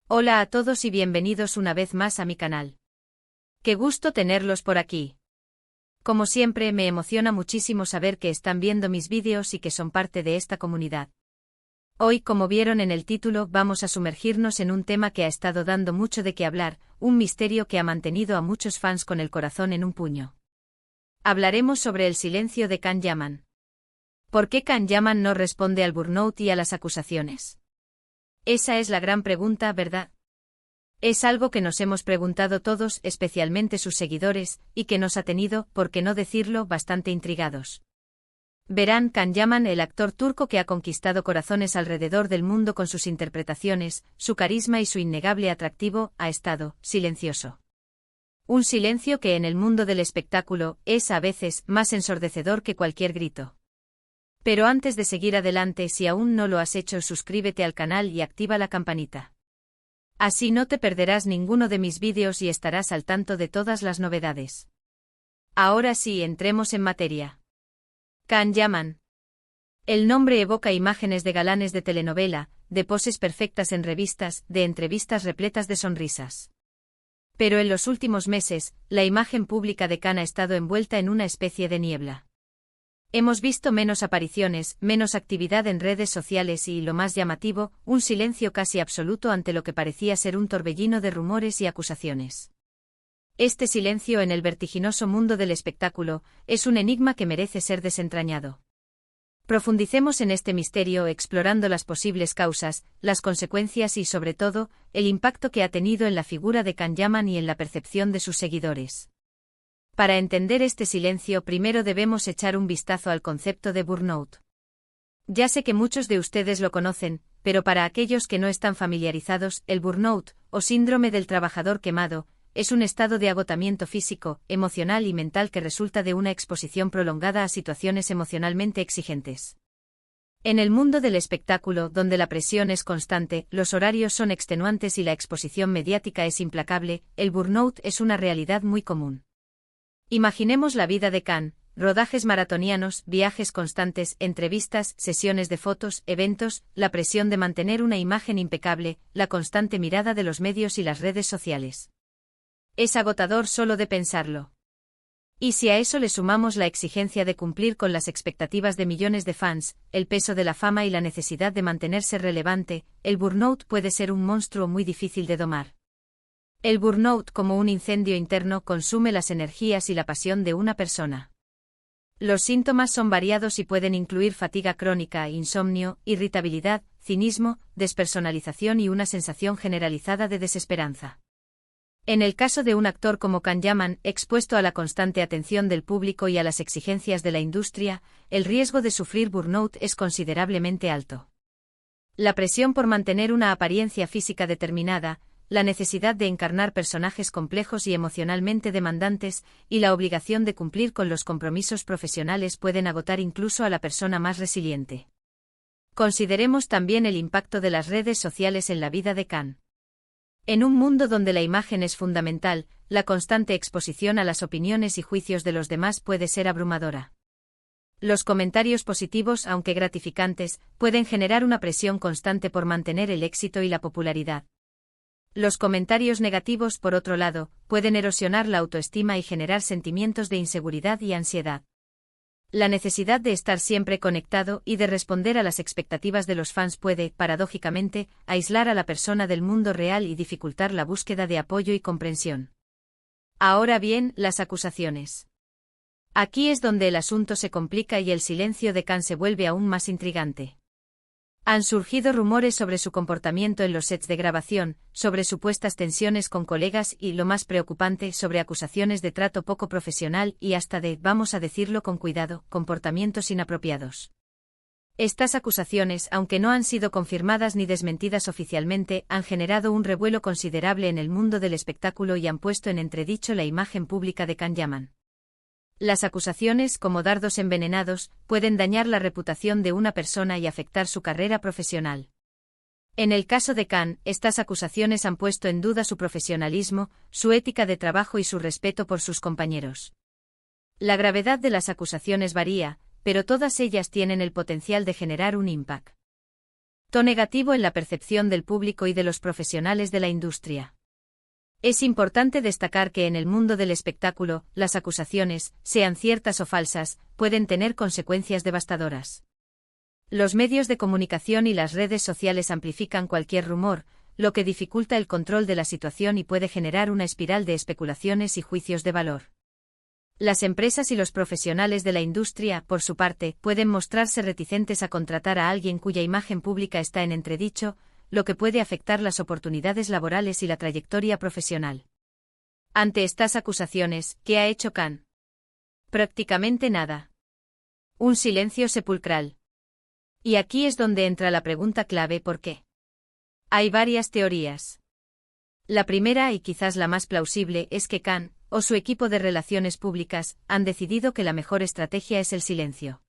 Hola a todos y bienvenidos una vez más a mi canal. Qué gusto tenerlos por aquí. Como siempre, me emociona muchísimo saber que están viendo mis vídeos y que son parte de esta comunidad. Hoy, como vieron en el título, vamos a sumergirnos en un tema que ha estado dando mucho de qué hablar, un misterio que ha mantenido a muchos fans con el corazón en un puño. Hablaremos sobre el silencio de Can Yaman. ¿Por qué Can Yaman no responde al burnout y a las acusaciones? Esa es la gran pregunta, ¿verdad? Es algo que nos hemos preguntado todos, especialmente sus seguidores, y que nos ha tenido, por qué no decirlo, bastante intrigados. Verán, Can Yaman, el actor turco que ha conquistado corazones alrededor del mundo con sus interpretaciones, su carisma y su innegable atractivo, ha estado silencioso. Un silencio que en el mundo del espectáculo es a veces más ensordecedor que cualquier grito. Pero antes de seguir adelante, si aún no lo has hecho, suscríbete al canal y activa la campanita. Así no te perderás ninguno de mis vídeos y estarás al tanto de todas las novedades. Ahora sí, entremos en materia. Can Yaman. El nombre evoca imágenes de galanes de telenovela, de poses perfectas en revistas, de entrevistas repletas de sonrisas. Pero en los últimos meses, la imagen pública de Can ha estado envuelta en una especie de niebla. Hemos visto menos apariciones, menos actividad en redes sociales y, lo más llamativo, un silencio casi absoluto ante lo que parecía ser un torbellino de rumores y acusaciones. Este silencio en el vertiginoso mundo del espectáculo es un enigma que merece ser desentrañado. Profundicemos en este misterio explorando las posibles causas, las consecuencias y, sobre todo, el impacto que ha tenido en la figura de Can Yaman y en la percepción de sus seguidores. Para entender este silencio, primero debemos echar un vistazo al concepto de burnout. Ya sé que muchos de ustedes lo conocen, pero para aquellos que no están familiarizados, el burnout, o síndrome del trabajador quemado, es un estado de agotamiento físico, emocional y mental que resulta de una exposición prolongada a situaciones emocionalmente exigentes. En el mundo del espectáculo, donde la presión es constante, los horarios son extenuantes y la exposición mediática es implacable, el burnout es una realidad muy común. Imaginemos la vida de Can: rodajes maratonianos, viajes constantes, entrevistas, sesiones de fotos, eventos, la presión de mantener una imagen impecable, la constante mirada de los medios y las redes sociales. Es agotador solo de pensarlo. Y si a eso le sumamos la exigencia de cumplir con las expectativas de millones de fans, el peso de la fama y la necesidad de mantenerse relevante, el burnout puede ser un monstruo muy difícil de domar. El burnout, como un incendio interno, consume las energías y la pasión de una persona. Los síntomas son variados y pueden incluir fatiga crónica, insomnio, irritabilidad, cinismo, despersonalización y una sensación generalizada de desesperanza. En el caso de un actor como Can Yaman, expuesto a la constante atención del público y a las exigencias de la industria, el riesgo de sufrir burnout es considerablemente alto. La presión por mantener una apariencia física determinada, la necesidad de encarnar personajes complejos y emocionalmente demandantes, y la obligación de cumplir con los compromisos profesionales pueden agotar incluso a la persona más resiliente. Consideremos también el impacto de las redes sociales en la vida de Can. En un mundo donde la imagen es fundamental, la constante exposición a las opiniones y juicios de los demás puede ser abrumadora. Los comentarios positivos, aunque gratificantes, pueden generar una presión constante por mantener el éxito y la popularidad. Los comentarios negativos, por otro lado, pueden erosionar la autoestima y generar sentimientos de inseguridad y ansiedad. La necesidad de estar siempre conectado y de responder a las expectativas de los fans puede, paradójicamente, aislar a la persona del mundo real y dificultar la búsqueda de apoyo y comprensión. Ahora bien, las acusaciones. Aquí es donde el asunto se complica y el silencio de Can se vuelve aún más intrigante. Han surgido rumores sobre su comportamiento en los sets de grabación, sobre supuestas tensiones con colegas y, lo más preocupante, sobre acusaciones de trato poco profesional y hasta de, vamos a decirlo con cuidado, comportamientos inapropiados. Estas acusaciones, aunque no han sido confirmadas ni desmentidas oficialmente, han generado un revuelo considerable en el mundo del espectáculo y han puesto en entredicho la imagen pública de Can Yaman. Las acusaciones, como dardos envenenados, pueden dañar la reputación de una persona y afectar su carrera profesional. En el caso de Can, estas acusaciones han puesto en duda su profesionalismo, su ética de trabajo y su respeto por sus compañeros. La gravedad de las acusaciones varía, pero todas ellas tienen el potencial de generar un impacto. Efecto negativo en la percepción del público y de los profesionales de la industria. Es importante destacar que en el mundo del espectáculo, las acusaciones, sean ciertas o falsas, pueden tener consecuencias devastadoras. Los medios de comunicación y las redes sociales amplifican cualquier rumor, lo que dificulta el control de la situación y puede generar una espiral de especulaciones y juicios de valor. Las empresas y los profesionales de la industria, por su parte, pueden mostrarse reticentes a contratar a alguien cuya imagen pública está en entredicho, lo que puede afectar las oportunidades laborales y la trayectoria profesional. Ante estas acusaciones, ¿qué ha hecho Khan? Prácticamente nada. Un silencio sepulcral. Y aquí es donde entra la pregunta clave: ¿por qué? Hay varias teorías. La primera, y quizás la más plausible, es que Khan, o su equipo de relaciones públicas, han decidido que la mejor estrategia es el silencio.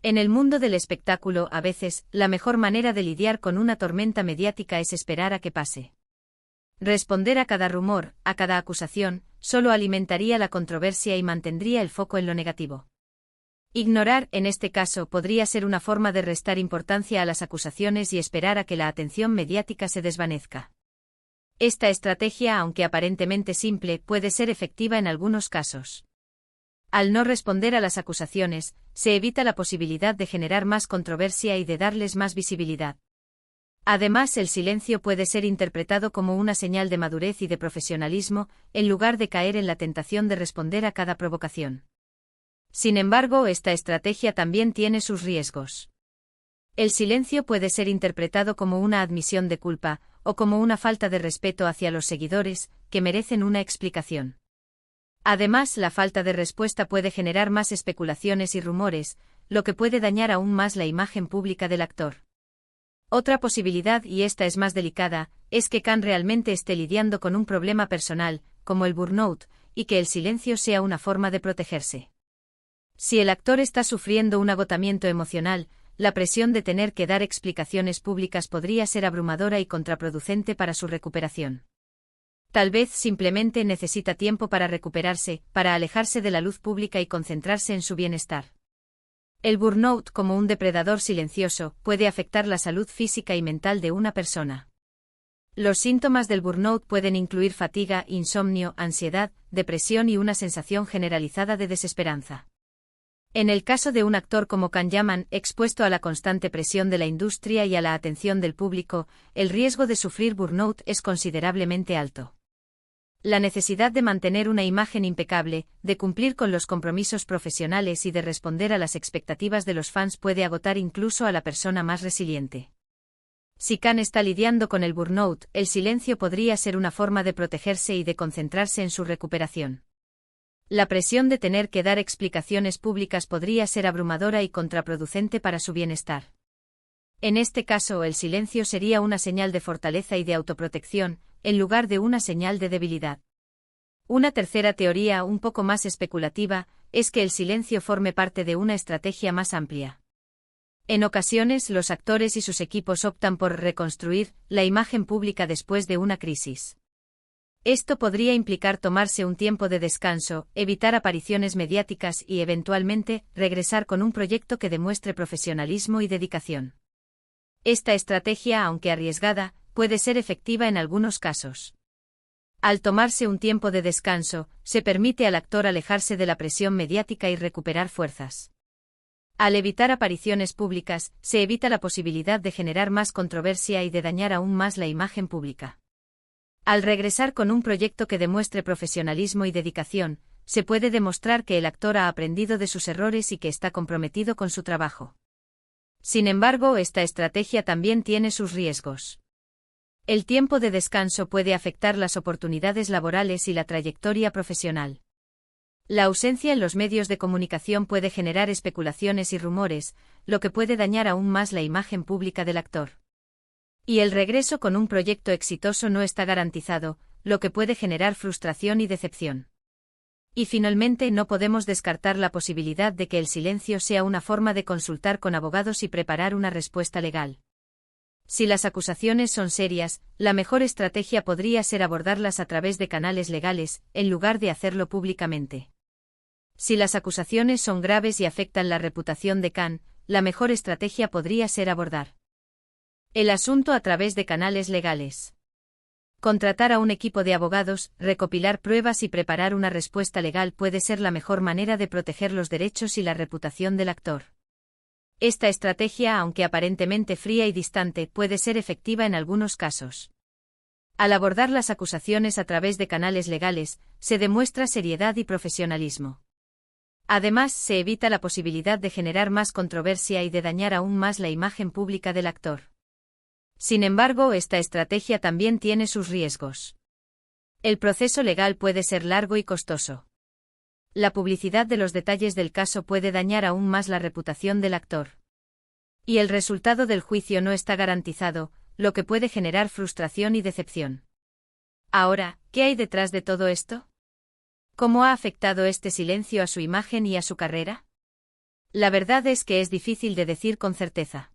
En el mundo del espectáculo, a veces, la mejor manera de lidiar con una tormenta mediática es esperar a que pase. Responder a cada rumor, a cada acusación, solo alimentaría la controversia y mantendría el foco en lo negativo. Ignorar, en este caso, podría ser una forma de restar importancia a las acusaciones y esperar a que la atención mediática se desvanezca. Esta estrategia, aunque aparentemente simple, puede ser efectiva en algunos casos. Al no responder a las acusaciones, se evita la posibilidad de generar más controversia y de darles más visibilidad. Además, el silencio puede ser interpretado como una señal de madurez y de profesionalismo, en lugar de caer en la tentación de responder a cada provocación. Sin embargo, esta estrategia también tiene sus riesgos. El silencio puede ser interpretado como una admisión de culpa, o como una falta de respeto hacia los seguidores, que merecen una explicación. Además, la falta de respuesta puede generar más especulaciones y rumores, lo que puede dañar aún más la imagen pública del actor. Otra posibilidad, y esta es más delicada, es que Khan realmente esté lidiando con un problema personal, como el burnout, y que el silencio sea una forma de protegerse. Si el actor está sufriendo un agotamiento emocional, la presión de tener que dar explicaciones públicas podría ser abrumadora y contraproducente para su recuperación. Tal vez simplemente necesita tiempo para recuperarse, para alejarse de la luz pública y concentrarse en su bienestar. El burnout, como un depredador silencioso, puede afectar la salud física y mental de una persona. Los síntomas del burnout pueden incluir fatiga, insomnio, ansiedad, depresión y una sensación generalizada de desesperanza. En el caso de un actor como Khan Yaman, expuesto a la constante presión de la industria y a la atención del público, el riesgo de sufrir burnout es considerablemente alto. La necesidad de mantener una imagen impecable, de cumplir con los compromisos profesionales y de responder a las expectativas de los fans puede agotar incluso a la persona más resiliente. Si Khan está lidiando con el burnout, el silencio podría ser una forma de protegerse y de concentrarse en su recuperación. La presión de tener que dar explicaciones públicas podría ser abrumadora y contraproducente para su bienestar. En este caso, el silencio sería una señal de fortaleza y de autoprotección, en lugar de una señal de debilidad. Una tercera teoría, un poco más especulativa, es que el silencio forme parte de una estrategia más amplia. En ocasiones, los actores y sus equipos optan por reconstruir la imagen pública después de una crisis. Esto podría implicar tomarse un tiempo de descanso, evitar apariciones mediáticas y, eventualmente, regresar con un proyecto que demuestre profesionalismo y dedicación. Esta estrategia, aunque arriesgada, puede ser efectiva en algunos casos. Al tomarse un tiempo de descanso, se permite al actor alejarse de la presión mediática y recuperar fuerzas. Al evitar apariciones públicas, se evita la posibilidad de generar más controversia y de dañar aún más la imagen pública. Al regresar con un proyecto que demuestre profesionalismo y dedicación, se puede demostrar que el actor ha aprendido de sus errores y que está comprometido con su trabajo. Sin embargo, esta estrategia también tiene sus riesgos. El tiempo de descanso puede afectar las oportunidades laborales y la trayectoria profesional. La ausencia en los medios de comunicación puede generar especulaciones y rumores, lo que puede dañar aún más la imagen pública del actor. Y el regreso con un proyecto exitoso no está garantizado, lo que puede generar frustración y decepción. Y finalmente, no podemos descartar la posibilidad de que el silencio sea una forma de consultar con abogados y preparar una respuesta legal. Si las acusaciones son serias, la mejor estrategia podría ser abordarlas a través de canales legales, en lugar de hacerlo públicamente. Si las acusaciones son graves y afectan la reputación de Khan, la mejor estrategia podría ser abordar El asunto a través de canales legales. Contratar a un equipo de abogados, recopilar pruebas y preparar una respuesta legal puede ser la mejor manera de proteger los derechos y la reputación del actor. Esta estrategia, aunque aparentemente fría y distante, puede ser efectiva en algunos casos. Al abordar las acusaciones a través de canales legales, se demuestra seriedad y profesionalismo. Además, se evita la posibilidad de generar más controversia y de dañar aún más la imagen pública del actor. Sin embargo, esta estrategia también tiene sus riesgos. El proceso legal puede ser largo y costoso. La publicidad de los detalles del caso puede dañar aún más la reputación del actor. Y el resultado del juicio no está garantizado, lo que puede generar frustración y decepción. Ahora, ¿qué hay detrás de todo esto? ¿Cómo ha afectado este silencio a su imagen y a su carrera? La verdad es que es difícil de decir con certeza.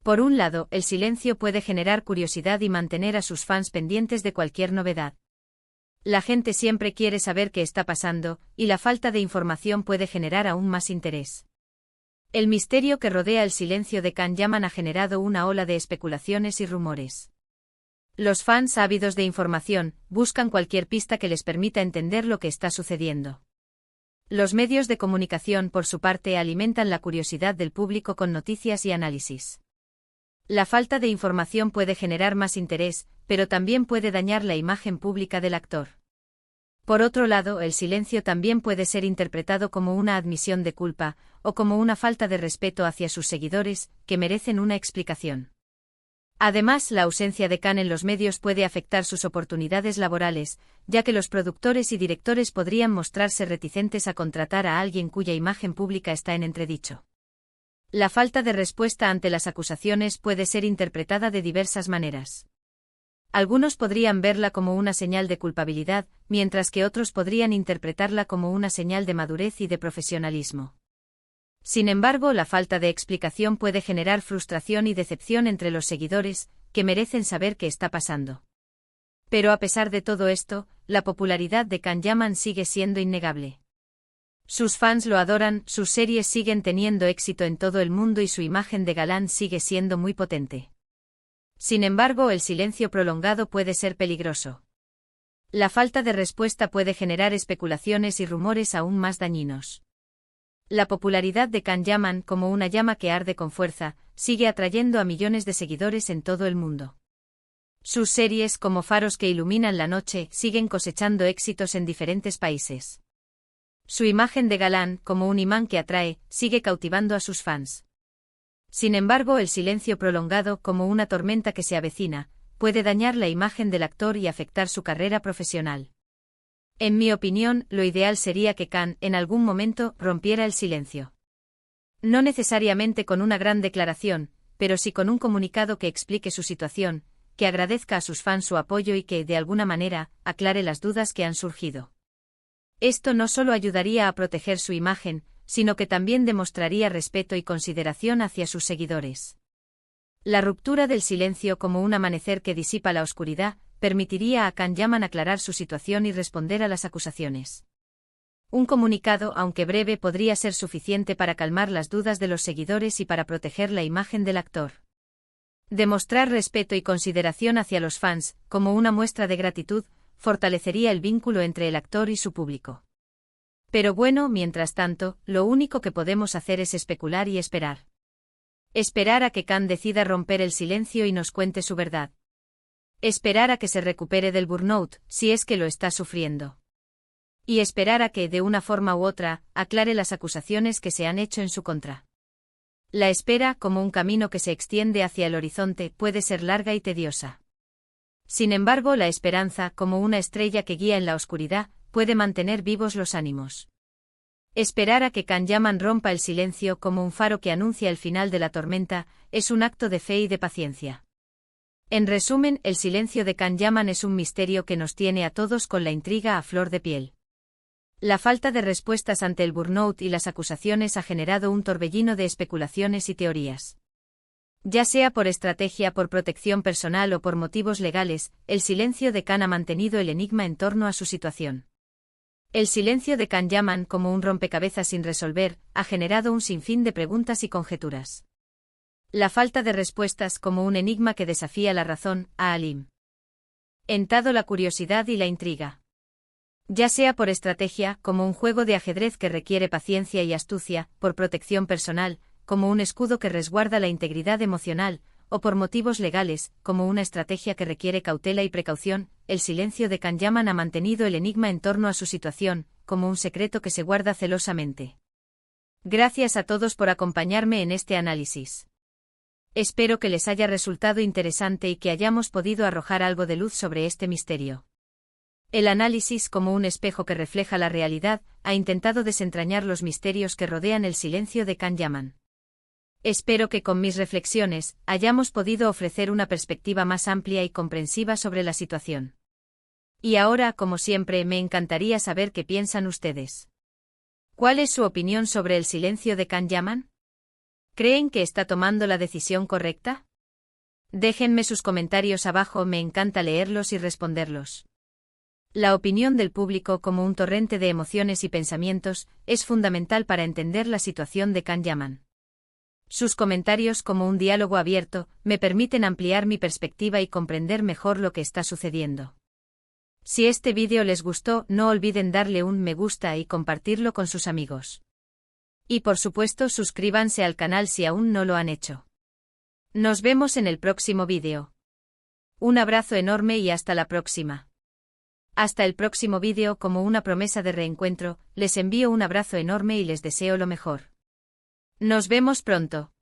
Por un lado, el silencio puede generar curiosidad y mantener a sus fans pendientes de cualquier novedad. La gente siempre quiere saber qué está pasando, y la falta de información puede generar aún más interés. El misterio que rodea el silencio de Can Yaman ha generado una ola de especulaciones y rumores. Los fans ávidos de información buscan cualquier pista que les permita entender lo que está sucediendo. Los medios de comunicación, por su parte, alimentan la curiosidad del público con noticias y análisis. La falta de información puede generar más interés, pero también puede dañar la imagen pública del actor. Por otro lado, el silencio también puede ser interpretado como una admisión de culpa, o como una falta de respeto hacia sus seguidores, que merecen una explicación. Además, la ausencia de Can en los medios puede afectar sus oportunidades laborales, ya que los productores y directores podrían mostrarse reticentes a contratar a alguien cuya imagen pública está en entredicho. La falta de respuesta ante las acusaciones puede ser interpretada de diversas maneras. Algunos podrían verla como una señal de culpabilidad, mientras que otros podrían interpretarla como una señal de madurez y de profesionalismo. Sin embargo, la falta de explicación puede generar frustración y decepción entre los seguidores, que merecen saber qué está pasando. Pero a pesar de todo esto, la popularidad de Can Yaman sigue siendo innegable. Sus fans lo adoran, sus series siguen teniendo éxito en todo el mundo y su imagen de galán sigue siendo muy potente. Sin embargo, el silencio prolongado puede ser peligroso. La falta de respuesta puede generar especulaciones y rumores aún más dañinos. La popularidad de Can Yaman, como una llama que arde con fuerza, sigue atrayendo a millones de seguidores en todo el mundo. Sus series, como faros que iluminan la noche, siguen cosechando éxitos en diferentes países. Su imagen de galán, como un imán que atrae, sigue cautivando a sus fans. Sin embargo, el silencio prolongado, como una tormenta que se avecina, puede dañar la imagen del actor y afectar su carrera profesional. En mi opinión, lo ideal sería que Can, en algún momento, rompiera el silencio. No necesariamente con una gran declaración, pero sí con un comunicado que explique su situación, que agradezca a sus fans su apoyo y que, de alguna manera, aclare las dudas que han surgido. Esto no solo ayudaría a proteger su imagen, sino que también demostraría respeto y consideración hacia sus seguidores. La ruptura del silencio, como un amanecer que disipa la oscuridad, permitiría a Can Yaman aclarar su situación y responder a las acusaciones. Un comunicado, aunque breve, podría ser suficiente para calmar las dudas de los seguidores y para proteger la imagen del actor. Demostrar respeto y consideración hacia los fans, como una muestra de gratitud, fortalecería el vínculo entre el actor y su público. Pero bueno, mientras tanto, lo único que podemos hacer es especular y esperar. Esperar a que Can decida romper el silencio y nos cuente su verdad. Esperar a que se recupere del burnout, si es que lo está sufriendo. Y esperar a que, de una forma u otra, aclare las acusaciones que se han hecho en su contra. La espera, como un camino que se extiende hacia el horizonte, puede ser larga y tediosa. Sin embargo, la esperanza, como una estrella que guía en la oscuridad, puede mantener vivos los ánimos. Esperar a que Can Yaman rompa el silencio como un faro que anuncia el final de la tormenta, es un acto de fe y de paciencia. En resumen, el silencio de Can Yaman es un misterio que nos tiene a todos con la intriga a flor de piel. La falta de respuestas ante el burnout y las acusaciones ha generado un torbellino de especulaciones y teorías. Ya sea por estrategia, por protección personal o por motivos legales, el silencio de Can ha mantenido el enigma en torno a su situación. El silencio de Can Yaman, como un rompecabezas sin resolver, ha generado un sinfín de preguntas y conjeturas. La falta de respuestas como un enigma que desafía la razón, ha alimentado la curiosidad y la intriga. Ya sea por estrategia, como un juego de ajedrez que requiere paciencia y astucia, por protección personal, como un escudo que resguarda la integridad emocional, o por motivos legales, como una estrategia que requiere cautela y precaución, el silencio de Kanyaman ha mantenido el enigma en torno a su situación, como un secreto que se guarda celosamente. Gracias a todos por acompañarme en este análisis. Espero que les haya resultado interesante y que hayamos podido arrojar algo de luz sobre este misterio. El análisis, como un espejo que refleja la realidad, ha intentado desentrañar los misterios que rodean el silencio de Kanyaman. Espero que con mis reflexiones hayamos podido ofrecer una perspectiva más amplia y comprensiva sobre la situación. Y ahora, como siempre, me encantaría saber qué piensan ustedes. ¿Cuál es su opinión sobre el silencio de Kanyaman? ¿Creen que está tomando la decisión correcta? Déjenme sus comentarios abajo, me encanta leerlos y responderlos. La opinión del público, como un torrente de emociones y pensamientos, es fundamental para entender la situación de Kanyaman. Sus comentarios, como un diálogo abierto, me permiten ampliar mi perspectiva y comprender mejor lo que está sucediendo. Si este vídeo les gustó, no olviden darle un me gusta y compartirlo con sus amigos. Y por supuesto, suscríbanse al canal si aún no lo han hecho. Nos vemos en el próximo vídeo. Un abrazo enorme y hasta la próxima. Hasta el próximo vídeo, como una promesa de reencuentro, les envío un abrazo enorme y les deseo lo mejor. Nos vemos pronto.